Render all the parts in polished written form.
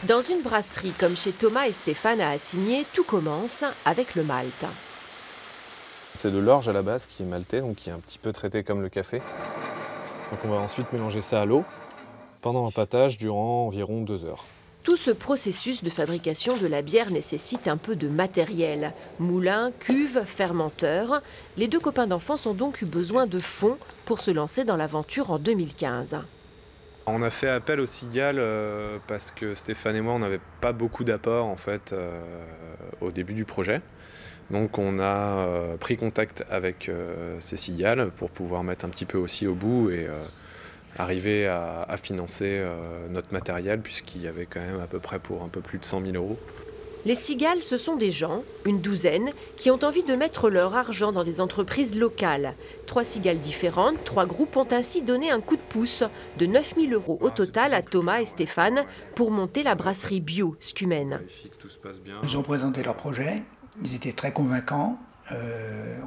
Dans une brasserie comme chez Thomas et Stéphane à Assigné, tout commence avec le malt. C'est de l'orge à la base qui est malté, donc qui est un petit peu traité comme le café. Donc on va ensuite mélanger ça à l'eau pendant l'empâtage durant environ 2 heures. Tout ce processus de fabrication de la bière nécessite un peu de matériel. Moulin, cuve, fermenteur. Les deux copains d'enfance ont donc eu besoin de fonds pour se lancer dans l'aventure en 2015. On a fait appel aux cigales parce que Stéphane et moi, on n'avait pas beaucoup d'apports en fait au début du projet. Donc on a pris contact avec ces cigales pour pouvoir mettre un petit peu aussi au bout et arriver à financer notre matériel, puisqu'il y avait quand même à peu près pour un peu plus de 100 000 €. Les cigales, ce sont des gens, une douzaine, qui ont envie de mettre leur argent dans des entreprises locales. 3 cigales différentes, 3 groupes ont ainsi donné un coup de pouce de 9 000 € au total à Thomas et Stéphane pour monter la brasserie bio Scumen. Ils ont présenté leur projet, ils étaient très convaincants.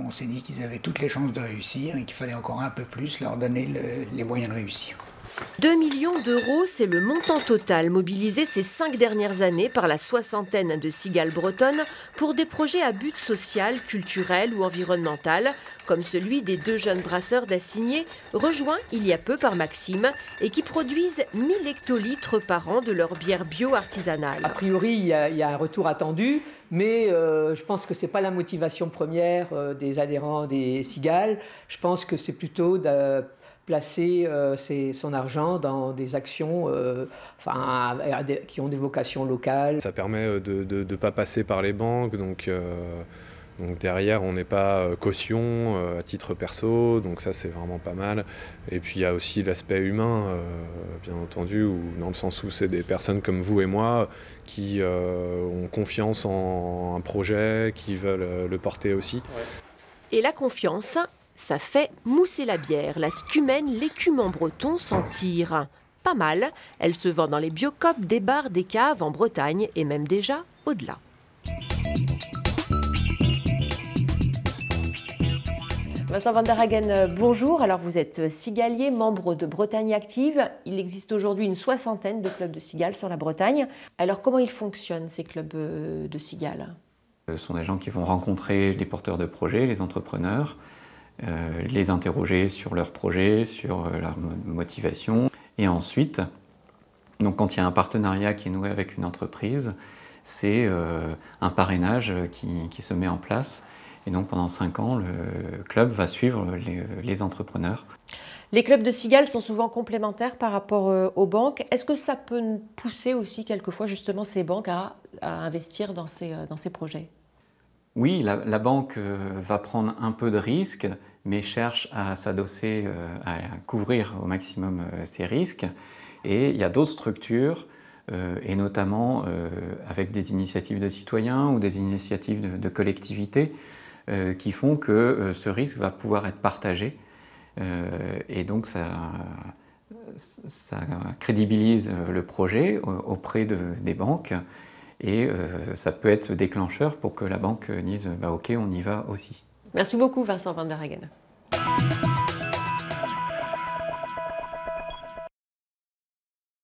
On s'est dit qu'ils avaient toutes les chances de réussir et qu'il fallait encore un peu plus leur donner les moyens de réussir. 2 millions d'euros, c'est le montant total mobilisé ces 5 dernières années par la soixantaine de cigales bretonnes pour des projets à but social, culturel ou environnemental, comme celui des 2 jeunes brasseurs d'Assigné, rejoints il y a peu par Maxime, et qui produisent 1000 hectolitres par an de leur bière bio artisanale. A priori, il y a un retour attendu, mais je pense que ce n'est pas la motivation première des adhérents des cigales. Je pense que c'est plutôt de placer son argent dans des actions qui ont des vocations locales. Ça permet de ne pas passer par les banques, donc derrière on n'est pas caution à titre perso, donc ça c'est vraiment pas mal. Et puis il y a aussi l'aspect humain, bien entendu, dans le sens où c'est des personnes comme vous et moi qui ont confiance en un projet, qui veulent le porter aussi. Ouais. Et la confiance, ça fait mousser la bière. La Scumen, l'écume en breton, s'en tire pas mal. Elle se vend dans les biocopes, des bars, des caves en Bretagne et même déjà au-delà. Vincent van der Hagen, bonjour. Alors vous êtes cigalier, membre de Bretagne Active. Il existe aujourd'hui une soixantaine de clubs de cigales sur la Bretagne. Alors comment ils fonctionnent ces clubs de cigales? Ce sont des gens qui vont rencontrer les porteurs de projets, les entrepreneurs, les interroger sur leurs projets, sur leur motivation. Et ensuite, donc quand il y a un partenariat qui est noué avec une entreprise, c'est un parrainage qui se met en place. Et donc pendant 5 ans, le club va suivre les entrepreneurs. Les clubs de cigales sont souvent complémentaires par rapport aux banques. Est-ce que ça peut pousser aussi quelquefois justement ces banques à investir dans ces projets? Oui, la banque va prendre un peu de risque, mais cherche à s'adosser, à couvrir au maximum ses risques. Et il y a d'autres structures, et notamment avec des initiatives de citoyens ou des initiatives de collectivités, qui font que ce risque va pouvoir être partagé. Et donc ça crédibilise le projet auprès des banques. Et ça peut être déclencheur pour que la banque dise bah, « ok, on y va aussi ». Merci beaucoup Vincent van der Hagen.